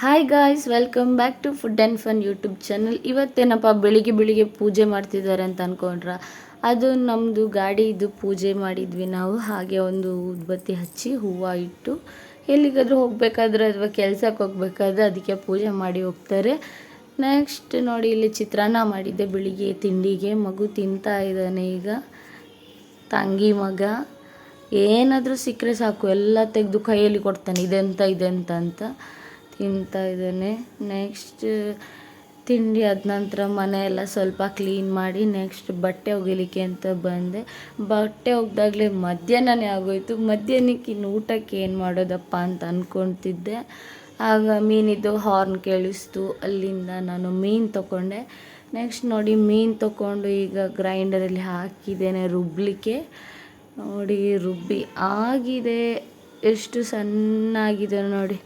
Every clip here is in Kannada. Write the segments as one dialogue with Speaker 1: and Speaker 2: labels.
Speaker 1: Hi guys, welcome back to food and fun YouTube channel. ಇವತ್ತೇನಪ್ಪ ಬೆಳಿಗ್ಗೆ ಪೂಜೆ ಮಾಡ್ತಿದ್ದಾರೆ ಅಂತ ಅಂದ್ಕೊಂಡ್ರ, ಅದು ನಮ್ಮದು ಗಾಡಿದು ಪೂಜೆ ಮಾಡಿದ್ವಿ ನಾವು. ಹಾಗೆ ಒಂದು ಉದ್ಬತ್ತಿ ಹಚ್ಚಿ ಹೂವು ಇಟ್ಟು ಎಲ್ಲಿಗಾದರೂ ಹೋಗಬೇಕಾದ್ರೆ ಅಥವಾ ಕೆಲಸಕ್ಕೆ ಹೋಗ್ಬೇಕಾದ್ರೆ ಅದಕ್ಕೆ ಪೂಜೆ ಮಾಡಿ ಹೋಗ್ತಾರೆ. ನೆಕ್ಸ್ಟ್ ನೋಡಿ, ಇಲ್ಲಿ ಚಿತ್ರಾನ್ನ ಮಾಡಿದ್ದೆ ಬೆಳಿಗ್ಗೆ ತಿಂಡಿಗೆ. ಮಗು ತಿಂತಾ ಇದ್ದಾನೆ ಈಗ, ತಂಗಿ ಮಗ. ಏನಾದರೂ ಸಿಕ್ಕರೆ ಸಾಕು ಎಲ್ಲ ತೆಗೆದು ಕೈಯಲ್ಲಿ ಕೊಡ್ತಾನೆ, ಇದೆಂತ ಅಂತ ತಿಂತಾ ಇದ್ದಾನೆ. ನೆಕ್ಸ್ಟ್ ತಿಂಡಿ ಆದ ನಂತರ ಮನೆಯೆಲ್ಲ ಸ್ವಲ್ಪ ಕ್ಲೀನ್ ಮಾಡಿ ನೆಕ್ಸ್ಟ್ ಬಟ್ಟೆ ಒಗಿಲಿಕ್ಕೆ ಅಂತ ಬಂದೆ. ಬಟ್ಟೆ ಒಗ್ದಾಗಲೇ ಮಧ್ಯಾಹ್ನನೇ ಆಗೋಯಿತು. ಮಧ್ಯಾಹ್ನಕ್ಕೆ ಇನ್ನು ಊಟಕ್ಕೆ ಏನು ಮಾಡೋದಪ್ಪ ಅಂತ ಅಂದ್ಕೊಳ್ತಿದ್ದೆ. ಆಗ ಮೀನಿದ್ದು ಹಾರ್ನ್ ಕೇಳಿಸ್ತು. ಅಲ್ಲಿಂದ ನಾನು ಮೀನು ತೊಗೊಂಡೆ. ನೆಕ್ಸ್ಟ್ ನೋಡಿ, ಮೀನು ತೊಗೊಂಡು ಈಗ ಗ್ರೈಂಡರಲ್ಲಿ ಹಾಕಿದ್ದೇನೆ ರುಬ್ಲಿಕ್ಕೆ. ನೋಡಿ, ರುಬ್ಬಿ ಆಗಿದೆ. ಎಷ್ಟು ಸಣ್ಣಾಗಿದೆ ನೋಡಿ,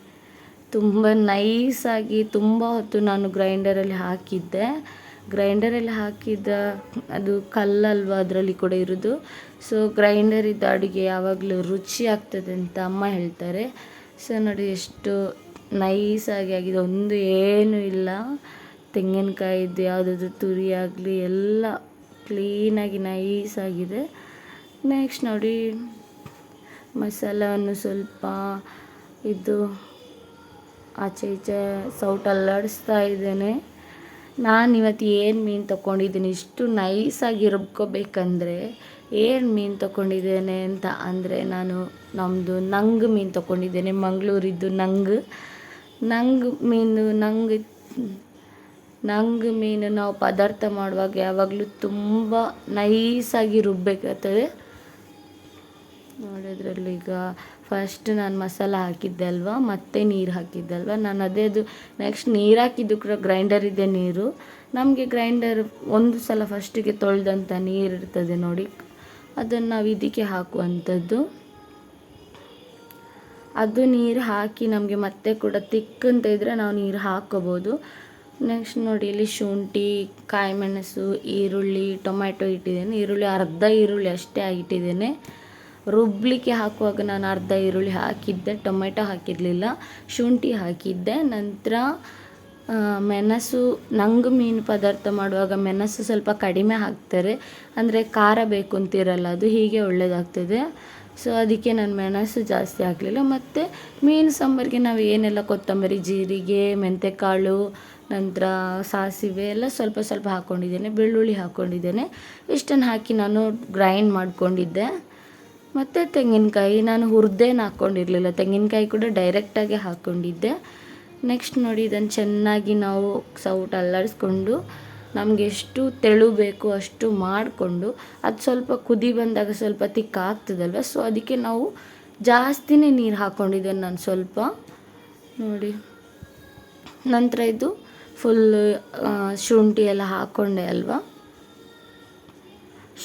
Speaker 1: ತುಂಬ ನೈಸಾಗಿ. ತುಂಬ ಹೊತ್ತು ನಾನು ಗ್ರೈಂಡರಲ್ಲಿ ಹಾಕಿದ್ದೆ. ಗ್ರೈಂಡರಲ್ಲಿ ಹಾಕಿದ್ದ ಅದು ಕಲ್ಲಲ್ವ, ಅದರಲ್ಲಿ ಕೂಡ ಇರೋದು. ಸೊ ಗ್ರೈಂಡರಿದ್ದ ಅಡುಗೆ ಯಾವಾಗಲೂ ರುಚಿ ಆಗ್ತದೆ ಅಂತ ಅಮ್ಮ ಹೇಳ್ತಾರೆ. ಸೊ ನೋಡಿ, ಎಷ್ಟು ನೈಸಾಗಿ ಆಗಿದೆ. ಒಂದು ಏನೂ ಇಲ್ಲ. ತೆಂಗಿನಕಾಯಿದ್ದು ಯಾವುದಾದ್ರು ತುರಿ ಆಗಲಿ ಎಲ್ಲ ಕ್ಲೀನಾಗಿ ನೈಸಾಗಿದೆ. ನೆಕ್ಸ್ಟ್ ನೋಡಿ, ಮಸಾಲವನ್ನು ಸ್ವಲ್ಪ ಇದು ಆಚೆ ಈಚೆ ಸೌಟಲ್ಲಾಡಿಸ್ತಾ ಇದ್ದೇನೆ. ನಾನು ಇವತ್ತು ಏನು ಮೀನು ತೊಗೊಂಡಿದ್ದೀನಿ ಇಷ್ಟು ನೈಸಾಗಿ ರುಬ್ಕೋಬೇಕಂದ್ರೆ, ಏನು ಮೀನು ತೊಗೊಂಡಿದ್ದೇನೆ ಅಂತ ಅಂದರೆ, ನಾನು ನಮ್ಮದು ನಂಗು ಮೀನು ತೊಗೊಂಡಿದ್ದೇನೆ. ಮಂಗಳೂರಿದ್ದು ನಂಗು ಮೀನು. ನಂಗು ಮೀನು ನಾವು ಪದಾರ್ಥ ಮಾಡುವಾಗ ಯಾವಾಗಲೂ ತುಂಬ ನೈಸಾಗಿ ರುಬ್ಬೇಕಾಗ್ತದೆ. ನೋಡಿದ್ರಲ್ಲಿ ಈಗ ಫಸ್ಟ್ ನಾನು ಮಸಾಲ ಹಾಕಿದ್ದೆ ಅಲ್ವಾ, ಮತ್ತೆ ನೀರು ಹಾಕಿದ್ದೆ ಅಲ್ವಾ. ನಾನು ಅದು ನೆಕ್ಸ್ಟ್ ನೀರು ಹಾಕಿದ್ದು ಕೂಡ ಗ್ರೈಂಡರ್ ಇದೆ ನೀರು. ನಮಗೆ ಗ್ರೈಂಡರ್ ಒಂದು ಸಲ ಫಸ್ಟಿಗೆ ತೊಳೆದಂಥ ನೀರು ಇರ್ತದೆ ನೋಡಿ, ಅದನ್ನು ನಾವು ಇದಕ್ಕೆ ಹಾಕುವಂಥದ್ದು. ಅದು ನೀರು ಹಾಕಿ ನಮಗೆ ಮತ್ತೆ ಕೂಡ ತಿಕ್ಕಂತ ಇದ್ದರೆ ನಾವು ನೀರು ಹಾಕ್ಕೋಬೋದು. ನೆಕ್ಸ್ಟ್ ನೋಡಿ, ಇಲ್ಲಿ ಶುಂಠಿ, ಕಾಯಿಮೆಣಸು, ಈರುಳ್ಳಿ, ಟೊಮ್ಯಾಟೊ ಇಟ್ಟಿದ್ದೇನೆ. ಅರ್ಧ ಈರುಳ್ಳಿ ಅಷ್ಟೇ ಆಗಿಟ್ಟಿದ್ದೇನೆ. ರುಬ್ಲಿಕ್ಕೆ ಹಾಕುವಾಗ ನಾನು ಅರ್ಧ ಈರುಳ್ಳಿ ಹಾಕಿದ್ದೆ, ಟೊಮೆಟೊ ಹಾಕಿರಲಿಲ್ಲ, ಶುಂಠಿ ಹಾಕಿದ್ದೆ. ನಂತರ ಮೆಣಸು, ನಂಗು ಮೀನು ಪದಾರ್ಥ ಮಾಡುವಾಗ ಮೆಣಸು ಸ್ವಲ್ಪ ಕಡಿಮೆ ಹಾಕ್ತಾರೆ, ಅಂದರೆ ಖಾರ ಬೇಕು ಅಂತಿರಲ್ಲ, ಅದು ಹೀಗೆ ಒಳ್ಳೆಯದಾಗ್ತದೆ. ಸೊ ಅದಕ್ಕೆ ನಾನು ಮೆಣಸು ಜಾಸ್ತಿ ಹಾಕಲಿಲ್ಲ. ಮತ್ತು ಮೀನು ಸಾಂಬಾರಿಗೆ ನಾವು ಏನೆಲ್ಲ ಕೊತ್ತಂಬರಿ, ಜೀರಿಗೆ, ಮೆಂತೆಕಾಳು, ನಂತರ ಸಾಸಿವೆ ಎಲ್ಲ ಸ್ವಲ್ಪ ಸ್ವಲ್ಪ ಹಾಕ್ಕೊಂಡಿದ್ದೇನೆ. ಬೆಳ್ಳುಳ್ಳಿ ಹಾಕ್ಕೊಂಡಿದ್ದೇನೆ. ಇಷ್ಟನ್ನು ಹಾಕಿ ನಾನು ಗ್ರೈಂಡ್ ಮಾಡ್ಕೊಂಡಿದ್ದೆ. ಮತ್ತು ತೆಂಗಿನಕಾಯಿ ನಾನು ಹುರಿದೇನು ಹಾಕ್ಕೊಂಡಿರಲಿಲ್ಲ, ತೆಂಗಿನಕಾಯಿ ಕೂಡ ಡೈರೆಕ್ಟಾಗಿ ಹಾಕ್ಕೊಂಡಿದ್ದೆ. ನೆಕ್ಸ್ಟ್ ನೋಡಿ, ಇದನ್ನು ಚೆನ್ನಾಗಿ ನಾವು ಸೌಟ್ ಅಲ್ಲಾಡಿಸ್ಕೊಂಡು ನಮಗೆ ಎಷ್ಟು ತೆಳು ಬೇಕು ಅಷ್ಟು ಮಾಡಿಕೊಂಡು, ಅದು ಸ್ವಲ್ಪ ಕುದಿ ಬಂದಾಗ ಸ್ವಲ್ಪ ತಿಕ್ಕಾಗ್ತದಲ್ವ, ಸೊ ಅದಕ್ಕೆ ನಾವು ಜಾಸ್ತಿನೇ ನೀರು ಹಾಕ್ಕೊಂಡಿದ್ದೇನೆ ನಾನು ಸ್ವಲ್ಪ ನೋಡಿ. ನಂತರ ಇದು ಫುಲ್ಲು ಶುಂಠಿ ಎಲ್ಲ ಹಾಕ್ಕೊಂಡೆ ಅಲ್ವಾ.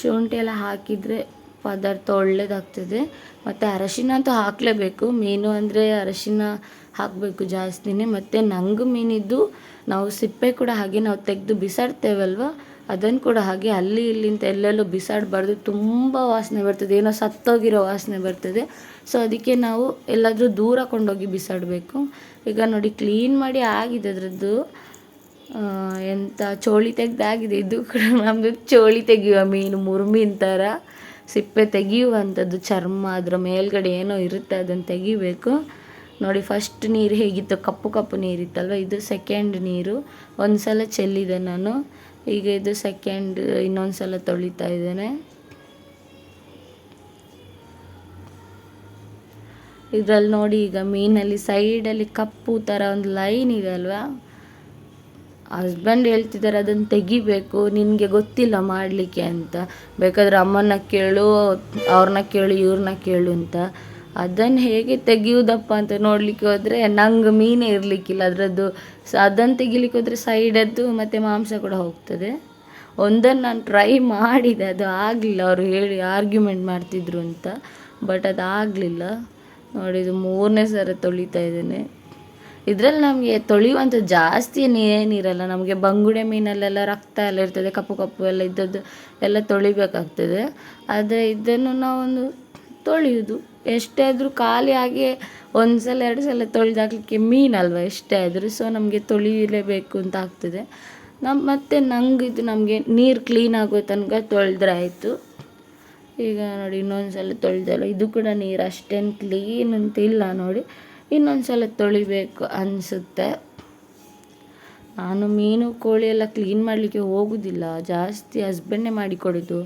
Speaker 1: ಶುಂಠಿ ಎಲ್ಲ ಹಾಕಿದರೆ ಪದಾರ್ಥ ಒಳ್ಳೆಯದಾಗ್ತದೆ. ಮತ್ತು ಅರಶಿನ ಅಂತೂ ಹಾಕಲೇಬೇಕು, ಮೀನು ಅಂದರೆ ಅರಶಿನ ಹಾಕಬೇಕು ಜಾಸ್ತಿನೇ. ಮತ್ತು ನಂಗು ಮೀನಿದ್ದು ನಾವು ಸಿಪ್ಪೆ ಕೂಡ ಹಾಗೆ ನಾವು ತೆಗೆದು ಬಿಸಾಡ್ತೇವಲ್ವ, ಅದನ್ನು ಕೂಡ ಹಾಗೆ ಅಲ್ಲಿ ಇಲ್ಲಿಂದ ಎಲ್ಲೆಲ್ಲೋ ಬಿಸಾಡಬಾರ್ದು. ತುಂಬ ವಾಸನೆ ಬರ್ತದೆ, ಏನೋ ಸತ್ತೋಗಿರೋ ವಾಸನೆ ಬರ್ತದೆ. ಸೊ ಅದಕ್ಕೆ ನಾವು ಎಲ್ಲಾದರೂ ದೂರ ಕೊಂಡೋಗಿ ಬಿಸಾಡಬೇಕು. ಈಗ ನೋಡಿ, ಕ್ಲೀನ್ ಮಾಡಿ ಆಗಿದೆ ಅದರದ್ದು ಎಂಥ ಚೋಳಿ ತೆಗೆದಾಗಿದೆ. ಇದು ಕೂಡ ನಮ್ಮದು ಚೋಳಿ ತೆಗೆಯುವ ಮೀನು, ಮುರುಮೀನು ಥರ ಸಿಪ್ಪೆ ತೆಗೆಯುವಂಥದ್ದು. ಚರ್ಮ ಅದರ ಮೇಲ್ಗಡೆ ಏನೋ ಇರುತ್ತೆ, ಅದನ್ನು ತೆಗಿಬೇಕು. ನೋಡಿ, ಫಸ್ಟ್ ನೀರು ಹೇಗಿತ್ತು, ಕಪ್ಪು ನೀರಿತ್ತಲ್ವ, ಇದು ಸೆಕೆಂಡ್ ನೀರು. ಒಂದು ಸಲ ಚೆಲ್ಲಿದೆ ನಾನು, ಈಗ ಇದು ಸೆಕೆಂಡ್, ಇನ್ನೊಂದು ಸಲ ತೊಳಿತಾ ಇದ್ದೇನೆ. ಇದರಲ್ಲಿ ನೋಡಿ, ಈಗ ಮೀನಲ್ಲಿ ಸೈಡಲ್ಲಿ ಕಪ್ಪು ಥರ ಒಂದು ಲೈನ್ ಇದೆ ಅಲ್ವಾ. ಹಸ್ಬೆಂಡ್ ಹೇಳ್ತಿದ್ದಾರೆ ಅದನ್ನು ತೆಗಿಬೇಕು, ನಿನಗೆ ಗೊತ್ತಿಲ್ಲ ಮಾಡಲಿಕ್ಕೆ ಅಂತ. ಬೇಕಾದರೆ ಅಮ್ಮನ ಕೇಳು, ಅವ್ರನ್ನ ಕೇಳು, ಇವ್ರನ್ನ ಕೇಳು ಅಂತ. ಅದನ್ನು ಹೇಗೆ ತೆಗಿಯೋದಪ್ಪ ಅಂತ ನೋಡಲಿಕ್ಕೆ ಹೋದರೆ ನಂಗೆ ಮೀನೇ ಇರಲಿಕ್ಕಿಲ್ಲ ಅದರದ್ದು. ಅದನ್ನು ತೆಗಿಲಿಕ್ಕೆ ಹೋದರೆ ಸೈಡದ್ದು ಮತ್ತು ಮಾಂಸ ಕೂಡ ಹೋಗ್ತದೆ. ಒಂದನ್ನು ನಾನು ಟ್ರೈ ಮಾಡಿದೆ, ಅದು ಆಗಲಿಲ್ಲ. ಅವರು ಹೇಳಿ ಆರ್ಗ್ಯುಮೆಂಟ್ ಮಾಡ್ತಿದ್ರು ಅಂತ, ಬಟ್ ಅದು ಆಗಲಿಲ್ಲ. ನೋಡಿ, ಇದು 3ನೇ ಸಲ ತೊಳಿತಾ ಇದ್ದೇನೆ. ಇದರಲ್ಲಿ ನಮಗೆ ತೊಳೆಯುವಂಥ ಜಾಸ್ತಿ ಏನಿರಲ್ಲ. ನಮಗೆ ಬಂಗುಡೆ ಮೀನಲ್ಲೆಲ್ಲ ರಕ್ತ ಎಲ್ಲ ಇರ್ತದೆ, ಕಪ್ಪು ಎಲ್ಲ ಇದ್ದದ್ದು ಎಲ್ಲ ತೊಳಿಬೇಕಾಗ್ತದೆ. ಆದರೆ ಇದನ್ನು ನಾವೊಂದು ತೊಳೆಯೋದು ಎಷ್ಟೇ ಆದರೂ ಖಾಲಿ ಆಗಿ ಒಂದು ಸಲ 2 ಸಲ ತೊಳೆದಾಕ್ಲಿಕ್ಕೆ ಮೀನಲ್ವ ಎಷ್ಟೇ ಆದರೂ. ಸೊ ನಮಗೆ ತೊಳಿಲೇಬೇಕು ಅಂತ ಆಗ್ತದೆ. ಮತ್ತು ನಮಗೆ ನೀರು ಕ್ಲೀನ್ ಆಗೋ ತನಕ ತೊಳೆದ್ರೆ ಆಯಿತು. ಈಗ ನೋಡಿ ಇನ್ನೊಂದು ಸಲ ತೊಳೆದಲ್ಲ, ಇದು ಕೂಡ ನೀರು ಅಷ್ಟೇನು ಕ್ಲೀನ್ ಅಂತಿಲ್ಲ ನೋಡಿ, ಇನ್ನೊಂದು ಸಲ ತೊಳಿಬೇಕು ಅನಿಸುತ್ತೆ. ನಾನು ಮೀನು ಕೋಳಿ ಎಲ್ಲ ಕ್ಲೀನ್ ಮಾಡಲಿಕ್ಕೆ ಹೋಗೋದಿಲ್ಲ, ಜಾಸ್ತಿ ಹಸ್ಬೆಂಡೇ ಮಾಡಿಕೊಡೋದು.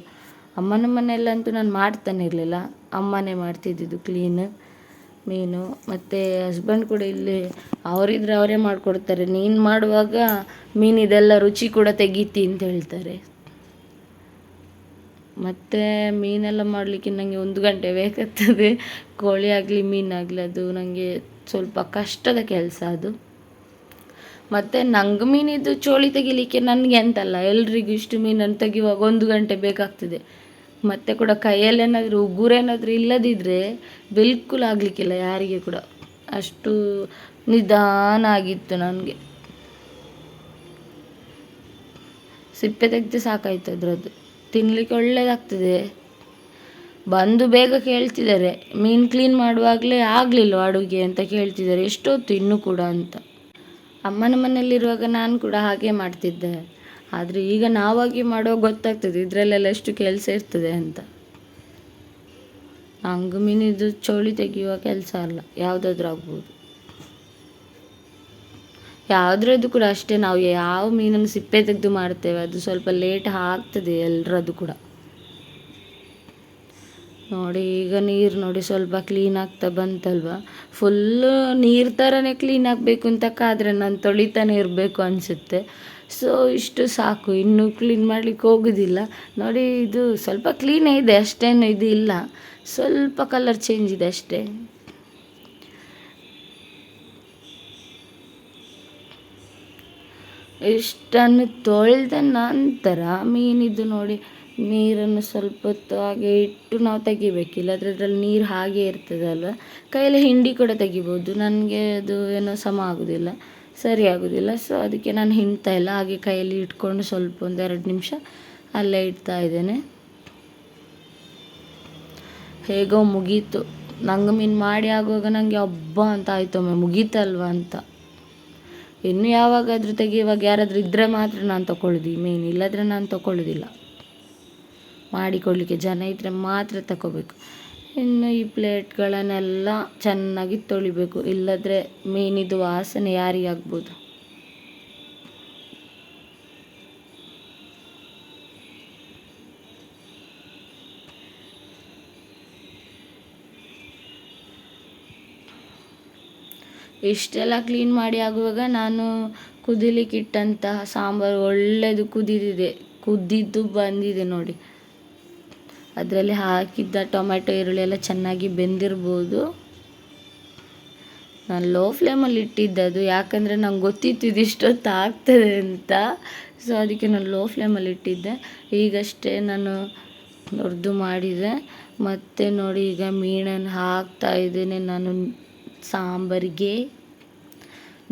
Speaker 1: ಅಮ್ಮನ ಮನೆಯಲ್ಲಂತೂ ನಾನು ಮಾಡ್ತಾನೆ ಇರಲಿಲ್ಲ, ಅಮ್ಮನೇ ಮಾಡ್ತಿದ್ದಿದ್ದು ಕ್ಲೀನ್ ಮೀನು. ಮತ್ತು ಹಸ್ಬೆಂಡ್ ಕೂಡ ಇಲ್ಲಿ ಅವರಿದ್ರೆ ಅವರೇ ಮಾಡಿಕೊಡ್ತಾರೆ. ನೀನು ಮಾಡುವಾಗ ಮೀನಿದೆಲ್ಲ ರುಚಿ ಕೂಡ ತೆಗೀತಿ ಅಂತ ಹೇಳ್ತಾರೆ. ಮತ್ತು ಮೀನೆಲ್ಲ ಮಾಡಲಿಕ್ಕೆ ನನಗೆ 1 ಗಂಟೆ ಬೇಕಾಗ್ತದೆ. ಕೋಳಿ ಆಗಲಿ ಮೀನಾಗಲಿ ಅದು ನನಗೆ ಸ್ವಲ್ಪ ಕಷ್ಟದ ಕೆಲಸ ಅದು. ಮತ್ತು ನಂಗೆ ಮೀನಿದ್ದು ಚೋಳಿ ತೆಗಿಲಿಕ್ಕೆ ನನಗೆ ಅಂತಲ್ಲ, ಎಲ್ರಿಗೂ ಇಷ್ಟು ಮೀನನ್ನು ತೆಗಿಯುವಾಗ 1 ಗಂಟೆ ಬೇಕಾಗ್ತದೆ. ಮತ್ತು ಕೂಡ ಕೈಯಲ್ಲೇನಾದರೂ ಉಗುರೇನಾದರೂ ಇಲ್ಲದಿದ್ದರೆ ಬಿಲ್ಕುಲ್ ಆಗಲಿಕ್ಕಿಲ್ಲ ಯಾರಿಗೆ ಕೂಡ. ಅಷ್ಟು ನಿಧಾನ ಆಗಿತ್ತು ನನಗೆ. ಸಿಪ್ಪೆ ತೆಗೆದು ಸಾಕಾಯ್ತು ಅದರದ್ದು. ತಿನ್ನಲಿಕ್ಕೆ ಒಳ್ಳೆಯದಾಗ್ತದೆ. ಬಂದು ಬೇಗ ಕೇಳ್ತಿದ್ದಾರೆ, ಮೀನು ಕ್ಲೀನ್ ಮಾಡುವಾಗಲೇ ಆಗಲಿಲ್ಲ ಅಡುಗೆ ಅಂತ ಕೇಳ್ತಿದ್ದಾರೆ, ಎಷ್ಟೊತ್ತು ಇನ್ನೂ ಕೂಡ ಅಂತ. ಅಮ್ಮನ ಮನೆಯಲ್ಲಿರುವಾಗ ನಾನು ಕೂಡ ಹಾಗೆ ಮಾಡ್ತಿದ್ದೆ. ಆದರೆ ಈಗ ನಾವಾಗಿ ಮಾಡುವಾಗ ಗೊತ್ತಾಗ್ತದೆ ಇದರಲ್ಲೆಲ್ಲ ಎಷ್ಟು ಕೆಲಸ ಇರ್ತದೆ ಅಂತ. ನಂಗೆ ಮೀನಿದ್ದು ಚೋಳಿ ತೆಗೆಯುವ ಕೆಲಸ ಅಲ್ಲ, ಯಾವುದಾದ್ರೂ ಆಗ್ಬೋದು. ಯಾವುದ್ರದ್ದು ಕೂಡ ಅಷ್ಟೇ, ನಾವು ಯಾವ ಮೀನನ್ನು ಸಿಪ್ಪೆ ತೆಗೆದು ಮಾಡ್ತೇವೆ ಅದು ಸ್ವಲ್ಪ ಲೇಟ್ ಆಗ್ತದೆ ಎಲ್ಲರದ್ದು ಕೂಡ. ನೋಡಿ ಈಗ ನೀರು ನೋಡಿ ಸ್ವಲ್ಪ ಕ್ಲೀನ್ ಆಗ್ತಾ ಬಂತಲ್ವ. ಫುಲ್ಲು ನೀರು ಥರನೇ ಕ್ಲೀನ್ ಆಗಬೇಕು ಅಂತ ಕಾದರೆ ನಾನು ತೊಳಿತಾನೆ ಇರಬೇಕು ಅನಿಸುತ್ತೆ. ಸೊ ಇಷ್ಟು ಸಾಕು, ಇನ್ನೂ ಕ್ಲೀನ್ ಮಾಡಲಿಕ್ಕೆ ಹೋಗೋದಿಲ್ಲ. ನೋಡಿ ಇದು ಸ್ವಲ್ಪ ಕ್ಲೀನೇ ಇದೆ, ಅಷ್ಟೇನು ಇದು ಇಲ್ಲ, ಸ್ವಲ್ಪ ಕಲರ್ ಚೇಂಜ್ ಇದೆ ಅಷ್ಟೇ. ಇಷ್ಟನ್ನು ತೊಳೆದ ನಂತರ ಮೀನಿದ್ದು ನೋಡಿ ನೀರನ್ನು ಸ್ವಲ್ಪ ಹೊತ್ತು ಹಾಗೆ ಇಟ್ಟು ನಾವು ತೆಗಿಬೇಕು, ಇಲ್ಲಾಂದರೆ ಅದರಲ್ಲಿ ನೀರು ಹಾಗೆ ಇರ್ತದಲ್ವ. ಕೈಯಲ್ಲಿ ಹಿಂಡಿ ಕೂಡ ತೆಗಿಬೋದು. ನನಗೆ ಅದು ಏನೋ ಸಮ ಆಗೋದಿಲ್ಲ, ಸರಿ ಆಗೋದಿಲ್ಲ. ಸೊ ಅದಕ್ಕೆ ನಾನು ಹಿಂಡ್ತಾ ಇಲ್ಲ, ಹಾಗೆ ಕೈಯಲ್ಲಿ ಇಟ್ಕೊಂಡು ಸ್ವಲ್ಪ 1-2 ನಿಮಿಷ ಅಲ್ಲೇ ಇಡ್ತಾ ಇದ್ದೇನೆ. ಹೇಗೋ ಮುಗೀತು. ನಂಗೆ ಮೀನು ಮಾಡಿ ಆಗುವಾಗ ನನಗೆ ಹಬ್ಬ ಅಂತ ಆಯ್ತೊಮ್ಮೆ, ಮುಗೀತಲ್ವ ಅಂತ. ಇನ್ನು ಯಾವಾಗಾದರೂ ತೆಗೆಯುವಾಗ ಯಾರಾದರೂ ಇದ್ದರೆ ಮಾತ್ರ ನಾನು ತೊಗೊಳ್ಳೋದು ಈ ಮೀನು, ಇಲ್ಲದ್ರೆ ನಾನು ತೊಗೊಳ್ಳೋದಿಲ್ಲ. ಮಾಡಿಕೊಡಲಿಕ್ಕೆ ಜನ ಇದ್ದರೆ ಮಾತ್ರ ತಗೋಬೇಕು. ಇನ್ನು ಈ ಪ್ಲೇಟ್ಗಳನ್ನೆಲ್ಲ ಚೆನ್ನಾಗಿ ತೊಳಿಬೇಕು, ಇಲ್ಲದ್ರೆ ಮೀನಿದು ವಾಸನೆ ಯಾರಿಗಾಗ್ಬೋದು. ಇಷ್ಟೆಲ್ಲ ಕ್ಲೀನ್ ಮಾಡಿ ಆಗುವಾಗ ನಾನು ಕುದಿಲಿಕ್ಕೆ ಇಟ್ಟಂತಹ ಸಾಂಬಾರು ಒಳ್ಳೆಯದು ಕುದ್ದಿದ್ದು ಬಂದಿದೆ ನೋಡಿ. ಅದರಲ್ಲಿ ಹಾಕಿದ್ದ ಟೊಮೆಟೊ ಈರುಳ್ಳಿ ಎಲ್ಲ ಚೆನ್ನಾಗಿ ಬೆಂದಿರ್ಬೋದು. ನಾನು ಲೋ ಫ್ಲೇಮಲ್ಲಿ ಇಟ್ಟಿದ್ದದು, ಯಾಕಂದರೆ ನಂಗೆ ಗೊತ್ತಿತ್ತು ಇದಿಷ್ಟೊತ್ತು ಆಗ್ತದೆ ಅಂತ. ಸೊ ಅದಕ್ಕೆ ನಾನು ಲೋ ಫ್ಲೇಮಲ್ಲಿ ಇಟ್ಟಿದ್ದೆ. ಈಗಷ್ಟೇ ನಾನು ಹುರಿದು ಮಾಡಿದೆ. ಮತ್ತು ನೋಡಿ ಈಗ ಮೀನನ್ನು ಹಾಕ್ತಾ ಇದ್ದೇನೆ ನಾನು ಸಾಂಬಾರಿಗೆ.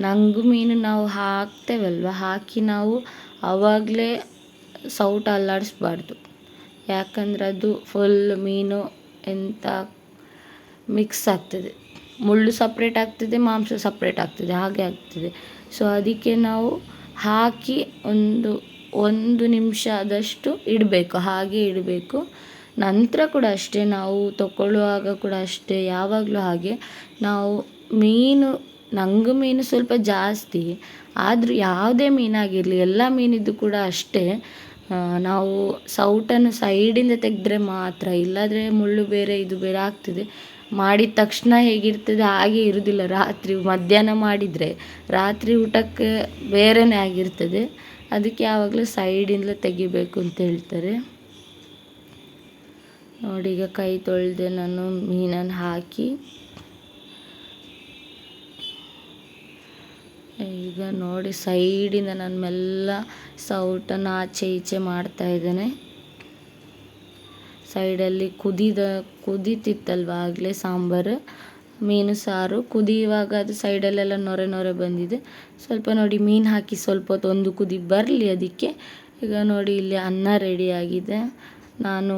Speaker 1: ನಂಗು ಮೀನು ನಾವು ಹಾಕ್ತೇವಲ್ವ, ಹಾಕಿ ನಾವು ಆವಾಗಲೇ ಸೌಟು ಅಲ್ಲಾಡಿಸ್ಬಾರ್ದು, ಯಾಕಂದರೆ ಅದು ಫುಲ್ ಮೀನು ಎಂತ ಮಿಕ್ಸ್ ಆಗ್ತದೆ. ಮುಳ್ಳು ಸಪ್ರೇಟ್ ಆಗ್ತದೆ, ಮಾಂಸ ಸಪ್ರೇಟ್ ಆಗ್ತದೆ, ಹಾಗೆ ಆಗ್ತದೆ. ಸೊ ಅದಕ್ಕೆ ನಾವು ಹಾಕಿ ಒಂದು ನಿಮಿಷ ಆದಷ್ಟು ಇಡಬೇಕು, ಹಾಗೆ ಇಡಬೇಕು. ನಂತರ ಕೂಡ ಅಷ್ಟೇ, ನಾವು ತಗೊಳ್ಳುವಾಗ ಕೂಡ ಅಷ್ಟೇ, ಯಾವಾಗಲೂ ಹಾಗೆ ನಾವು ನಂಗೆ ಮೀನು ಸ್ವಲ್ಪ ಜಾಸ್ತಿ, ಆದರೂ ಯಾವುದೇ ಮೀನಾಗಿರಲಿ, ಎಲ್ಲ ಮೀನಿದ್ದು ಕೂಡ ಅಷ್ಟೇ, ನಾವು ಸೌಟನ್ನು ಸೈಡಿಂದ ತೆಗೆದ್ರೆ ಮಾತ್ರ, ಇಲ್ಲಾದರೆ ಮುಳ್ಳು ಬೇರೆ ಇದು ಬೇರೆ ಆಗ್ತದೆ. ಮಾಡಿದ ತಕ್ಷಣ ಹೇಗಿರ್ತದೆ ಹಾಗೆ ಇರೋದಿಲ್ಲ. ಮಧ್ಯಾಹ್ನ ಮಾಡಿದರೆ ರಾತ್ರಿ ಊಟಕ್ಕೆ ಬೇರೆಯೇ ಆಗಿರ್ತದೆ. ಅದಕ್ಕೆ ಯಾವಾಗಲೂ ಸೈಡಿಂದಲೇ ತೆಗಿಬೇಕು ಅಂತ ಹೇಳ್ತಾರೆ. ನೋಡಿ ಈಗ ಕೈ ತೊಳೆದೆ ನಾನು ಮೀನನ್ನು ಹಾಕಿ. ಈಗ ನೋಡಿ ಸೈಡಿಂದ ನಾನು ಮೆಲ್ಲ ಸೌಟನ್ನು ಆಚೆ ಈಚೆ ಮಾಡ್ತಾ ಇದ್ದೇನೆ. ಸೈಡಲ್ಲಿ ಕುದೀತಿತ್ತಲ್ವ ಆಗಲೇ ಸಾಂಬಾರು, ಮೀನು ಸಾರು ಕುದಿಯುವಾಗ ಅದು ಸೈಡಲ್ಲೆಲ್ಲ ನೊರೆ ಬಂದಿದೆ. ಸ್ವಲ್ಪ ನೋಡಿ ಮೀನು ಹಾಕಿ ಸ್ವಲ್ಪ ಹೊತ್ತು ಒಂದು ಕುದಿ ಬರಲಿ ಅದಕ್ಕೆ. ಈಗ ನೋಡಿ ಇಲ್ಲಿ ಅನ್ನ ರೆಡಿಯಾಗಿದೆ. ನಾನು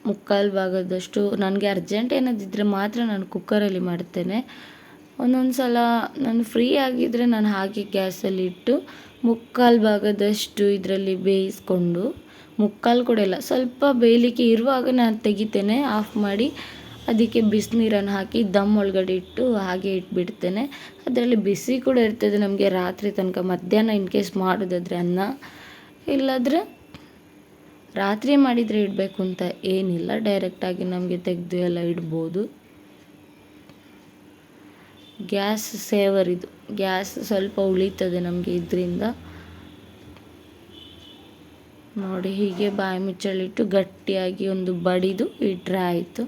Speaker 1: ಮುಕ್ಕಾಲು ಭಾಗದಷ್ಟು. ನನಗೆ ಅರ್ಜೆಂಟ್ ಏನಾದಿದ್ದರೆ ಮಾತ್ರ ನಾನು ಕುಕ್ಕರಲ್ಲಿ ಮಾಡ್ತೇನೆ. ಒಂದೊಂದು ಸಲ ನಾನು ಫ್ರೀ ಆಗಿದ್ದರೆ ನಾನು ಹಾಗೆ ಗ್ಯಾಸಲ್ಲಿ ಇಟ್ಟು ಮುಕ್ಕಾಲು ಭಾಗದಷ್ಟು ಇದರಲ್ಲಿ ಬೇಯಿಸ್ಕೊಂಡು, ಮುಕ್ಕಾಲು ಕೂಡ ಇಲ್ಲ, ಸ್ವಲ್ಪ ಬೇಯಲಿಕ್ಕೆ ಇರುವಾಗ ನಾನು ತೆಗಿತೇನೆ, ಆಫ್ ಮಾಡಿ ಅದಕ್ಕೆ ಬಿಸಿನೀರನ್ನು ಹಾಕಿ ದಮ್ ಒಳಗಡೆ ಇಟ್ಟು ಹಾಗೆ ಇಟ್ಬಿಡ್ತೇನೆ. ಅದರಲ್ಲಿ ಬಿಸಿ ಕೂಡ ಇರ್ತದೆ ನಮಗೆ ರಾತ್ರಿ ತನಕ. ಮಧ್ಯಾಹ್ನ ಇನ್ ಕೇಸ್ ಮಾಡೋದಾದರೆ ಅನ್ನ, ಇಲ್ಲಾದರೆ ರಾತ್ರಿ ಮಾಡಿದರೆ ಇಡಬೇಕು ಅಂತ ಏನಿಲ್ಲ, ಡೈರೆಕ್ಟಾಗಿ ನಮಗೆ ತೆಗೆದು ಎಲ್ಲ ಇಡ್ಬೋದು. ಗ್ಯಾಸ್ ಸೇವರ್ ಇದು, ಗ್ಯಾಸ್ ಸ್ವಲ್ಪ ಉಳಿತದೆ ನಮಗೆ ಇದರಿಂದ. ನೋಡಿ, ಹೀಗೆ ಬಾಯಿ ಮುಚ್ಚಳಿಟ್ಟು ಗಟ್ಟಿಯಾಗಿ ಒಂದು ಬಡಿದು ಇಟ್ಟರೆ ಆಯಿತು.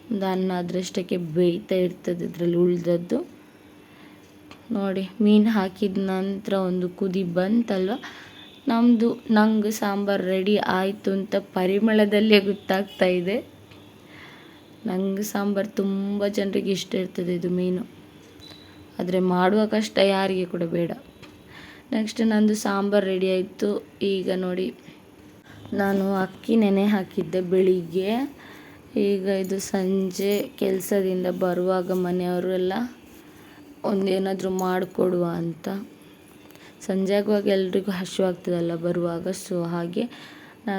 Speaker 1: ಒಂದು ಅನ್ನ ಅದರಷ್ಟಕ್ಕೆ ಬೇಯ್ತಾ ಇರ್ತದೆ ಇದರಲ್ಲಿ ಉಳಿದದ್ದು. ನೋಡಿ, ಮೀನು ಹಾಕಿದ ನಂತರ ಒಂದು ಕುದಿ ಬಂತಲ್ವ, ನಂಗೆ ಸಾಂಬಾರು ರೆಡಿ ಆಯಿತು ಅಂತ ಪರಿಮಳದಲ್ಲೇ ಗೊತ್ತಾಗ್ತಾ ಇದೆ. ನಂಗೆ ಸಾಂಬಾರು ತುಂಬ ಜನರಿಗೆ ಇಷ್ಟ ಇರ್ತದೆ ಇದು ಮೀನು, ಆದರೆ ಮಾಡುವ ಕಷ್ಟ ಯಾರಿಗೆ ಕೂಡ ಬೇಡ. ನೆಕ್ಸ್ಟ್ ನಂದು ಸಾಂಬಾರು ರೆಡಿ ಆಯಿತು. ಈಗ ನೋಡಿ, ನಾನು ಅಕ್ಕಿ ನೆನೆ ಹಾಕಿದ್ದೆ ಬೆಳಿಗ್ಗೆ. ಈಗ ಇದು ಸಂಜೆ ಕೆಲಸದಿಂದ ಬರುವಾಗ ಮನೆಯವರೆಲ್ಲ ಒಂದೇನಾದರೂ ಮಾಡಿಕೊಡುವ ಅಂತ. ಸಂಜೆ ಆಗುವಾಗ ಎಲ್ರಿಗೂ ಹಸಿವಾಗ್ತದಲ್ಲ ಬರುವಾಗ, ಸೊ ಹಾಗೆ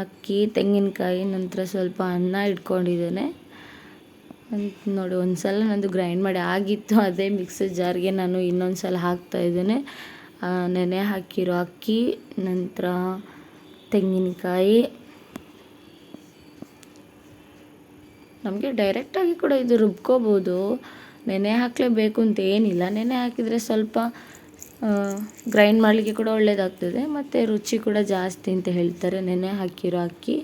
Speaker 1: ಅಕ್ಕಿ, ತೆಂಗಿನಕಾಯಿ, ನಂತರ ಸ್ವಲ್ಪ ಅನ್ನ ಇಟ್ಕೊಂಡಿದ್ದೇನೆ. ನೋಡಿ, ಒಂದು ಸಲ ನಂದು ಗ್ರೈಂಡ್ ಮಾಡಿ ಆಗಿತ್ತು, ಅದೇ ಮಿಕ್ಸರ್ ಜಾರ್ಗೆ ನಾನು ಇನ್ನೊಂದು ಸಲ ಹಾಕ್ತಾಯಿದ್ದೇನೆ. ನೆನೆ ಹಾಕಿರೋ ಅಕ್ಕಿ, ನಂತರ ತೆಂಗಿನಕಾಯಿ. ನಮಗೆ ಡೈರೆಕ್ಟಾಗಿ ಕೂಡ ಇದು ರುಬ್ಕೋಬೋದು, ನೆನೆ ಹಾಕಲೇಬೇಕು ಅಂತ ಏನಿಲ್ಲ. ನೆನೆ ಹಾಕಿದರೆ ಸ್ವಲ್ಪ ಗ್ರೈಂಡ್ ಮಾಡಲಿಕ್ಕೆ ಕೂಡ ಒಳ್ಳೆಯದಾಗ್ತದೆ, ಮತ್ತು ರುಚಿ ಕೂಡ ಜಾಸ್ತಿ ಅಂತ ಹೇಳ್ತಾರೆ ನೆನೆ ಹಾಕಿರೋ ಅಕ್ಕಿ.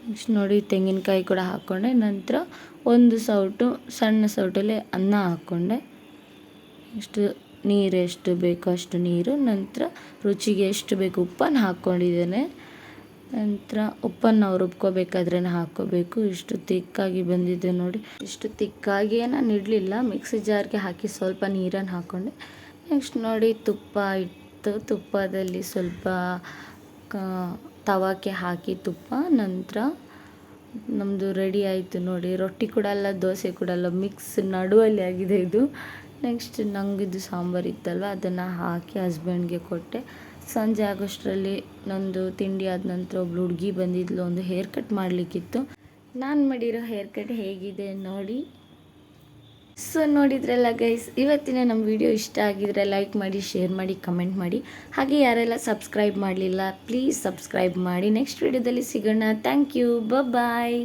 Speaker 1: ನೆಕ್ಸ್ಟ್ ನೋಡಿ, ತೆಂಗಿನಕಾಯಿ ಕೂಡ ಹಾಕ್ಕೊಂಡೆ. ನಂತರ ಒಂದು ಸಣ್ಣ ಸೌಟಲ್ಲಿ ಅನ್ನ ಹಾಕ್ಕೊಂಡೆ. ಎಷ್ಟು ನೀರು ಎಷ್ಟು ಬೇಕೋ ಅಷ್ಟು ನೀರು, ನಂತರ ರುಚಿಗೆ ಎಷ್ಟು ಬೇಕು ಉಪ್ಪನ್ನು ಹಾಕ್ಕೊಂಡಿದ್ದೇನೆ. ನಂತರ ಉಪ್ಪನ್ನು ನಾವು ರುಬ್ಕೋಬೇಕಾದ್ರೆ ಹಾಕ್ಕೋಬೇಕು. ಇಷ್ಟು ತಿಕ್ಕಾಗಿ ಬಂದಿದೆ ನೋಡಿ. ಇಷ್ಟು ತಿಕ್ಕಾಗಿ ನಾನು ಇಡಲಿಲ್ಲ, ಮಿಕ್ಸಿ ಜಾರ್ಗೆ ಹಾಕಿ ಸ್ವಲ್ಪ ನೀರನ್ನು ಹಾಕ್ಕೊಂಡೆ. ನೆಕ್ಸ್ಟ್ ನೋಡಿ, ತುಪ್ಪ ಇಟ್ಟು ತುಪ್ಪದಲ್ಲಿ ಸ್ವಲ್ಪ ತವಕ್ಕೆ ಹಾಕಿ ತುಪ್ಪ, ನಂತರ ನಮ್ಮದು ರೆಡಿ ಆಯಿತು ನೋಡಿ. ರೊಟ್ಟಿ ಕೂಡ ಅಲ್ಲ, ದೋಸೆ ಕೂಡ ಅಲ್ಲ, ಮಿಕ್ಸ್ ನಡುವಲ್ಲಿ ಆಗಿದೆ ಇದು. ನೆಕ್ಸ್ಟ್ ನಂಗಿದು ಸಾಂಬಾರು ಇತ್ತಲ್ವ, ಅದನ್ನು ಹಾಕಿ ಹಸ್ಬೆಂಡ್ಗೆ ಕೊಟ್ಟೆ. ಸಂಜೆ ಆಗೋಷ್ಟರಲ್ಲಿ ನಂದು ತಿಂಡಿ ಆದ ನಂತರ ಒಬ್ಳು ಹುಡುಗಿ ಬಂದಿದ್ಲು, ಒಂದು ಹೇರ್ ಕಟ್ ಮಾಡಲಿಕ್ಕಿತ್ತು. ನಾನು ಮಾಡಿರೋ ಹೇರ್ ಕಟ್ ಹೇಗಿದೆ ನೋಡಿ. ಸೊ ನೋಡಿದ್ರಲ್ಲ ಗೈಸ್, ಇವತ್ತಿನ ನಮ್ಮ ವಿಡಿಯೋ ಇಷ್ಟ ಆಗಿದ್ರೆ ಲೈಕ್ ಮಾಡಿ, ಶೇರ್ ಮಾಡಿ, ಕಮೆಂಟ್ ಮಾಡಿ. ಹಾಗೆ ಯಾರೆಲ್ಲ ಸಬ್ಸ್ಕ್ರೈಬ್ ಮಾಡಲಿಲ್ಲ ಪ್ಲೀಸ್ ಸಬ್ಸ್ಕ್ರೈಬ್ ಮಾಡಿ. ನೆಕ್ಸ್ಟ್ ವಿಡಿಯೋದಲ್ಲಿ ಸಿಗೋಣ. Thank you, bye.